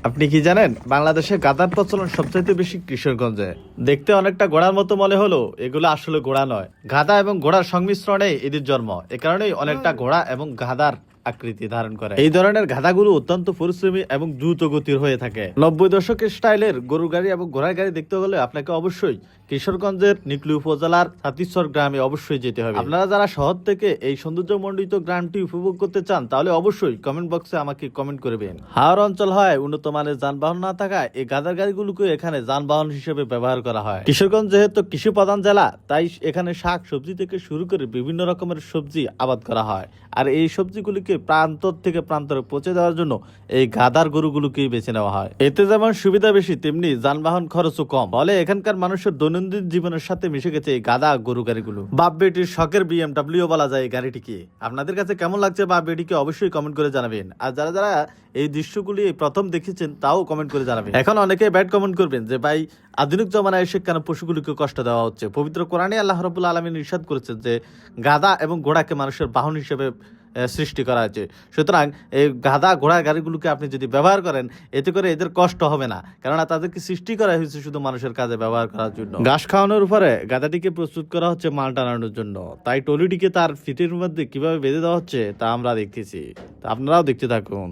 আপনি কি জানেন বাংলাদেশে গাধার প্রচলন সবচাইতে বেশি কিশোরগঞ্জে। দেখতে অনেকটা ঘোড়ার মতো মনে হলো এগুলো আসলে ঘোড়া নয়, গাধা এবং ঘোড়ার সংমিশ্রণে এদের জন্ম। এ কারণেই অনেকটা ঘোড়া এবং গাধার আকৃতি ধারণ করে। এই ধরনের গাধাগুলো অত্যন্ত পরিশ্রমী এবং দ্রুত গতির হয়ে থাকে। 90 দশকের স্টাইলের গরুর গাড়ি এবং ঘোড়ার গাড়ি দেখতে হলে আপনাকে অবশ্যই কিশোরগঞ্জের নিকলি উপজেলার হাতিশ্বর গ্রামে অবশ্যই যেতে হবে। আপনারা যারা শহর থেকে এই সৌন্দর্যমণ্ডিত গ্রামটি উপভোগ করতে চান তাহলে অবশ্যই কমেন্ট বক্সে আমাকে কমেন্ট করবেন। হাওর অঞ্চল হয় উন্নত মানের যানবাহন না থাকায় এই গাধার গাড়িগুলোকে এখানে যানবাহন হিসেবে ব্যবহার করা হয়। কিশোরগঞ্জ যেহেতু কৃষি প্রধান জেলা, তাই এখানে শাক সবজি থেকে শুরু করে বিভিন্ন রকমের সবজি আবাদ করা হয়। আর এই সবজিগুলিকে প্রান্তর থেকে প্রান্তরে পৌঁছে দেওয়ার জন্য এই গাধার গরুগুলোকেই বেছে নেওয়া হয়। এতে যেমন সুবিধা বেশি, তেমনি যানবাহন খরচও কম। ফলে এখানকার মানুষের দৈনন্দিন জীবনের সাথে মিশে গেছে এই গাধা গরু গাড়িগুলো। বাপ বেটির শখের বিএমডব্লিউ বলা যায় এই গাড়িটিকে। আপনাদের কাছে কেমন লাগছে বাপ বেটিকে অবশ্যই কমেন্ট করে জানাবেন। আর যারা যারা এই দৃশ্যগুলি প্রথম দেখেছেন তাও কমেন্ট করে জানাবেন। এখন অনেকে ব্যাড কমেন্ট করবেন যে ভাই আধুনিক জমানায় এসে কেন পশুগুলিকে কষ্ট দেওয়া হচ্ছে। পবিত্র কোরআনে আল্লাহ রাব্বুল আলামিন ইরশাদ করেছেন যে গাধা এবং ঘোড়াকে মানুষের বাহন হিসেবে সৃষ্টি করা হয়েছে। সুতরাং এই গাধা ঘোড়া গাড়িগুলোকে আপনি যদি ব্যবহার করেন, এতে করে এদের কষ্ট হবে না, কেননা তাদেরকে সৃষ্টি করা হয়েছে শুধু মানুষের কাজে ব্যবহার করার জন্য। ঘাস খাওয়ানোর উপরে গাধাটিকে প্রস্তুত করা হচ্ছে মাল টানানোর জন্য। তাই টলিটিকে তার ফিটের মধ্যে কিভাবে বেঁধে দেওয়া হচ্ছে তা আমরা দেখতেছি, তা আপনারাও দেখতে থাকুন।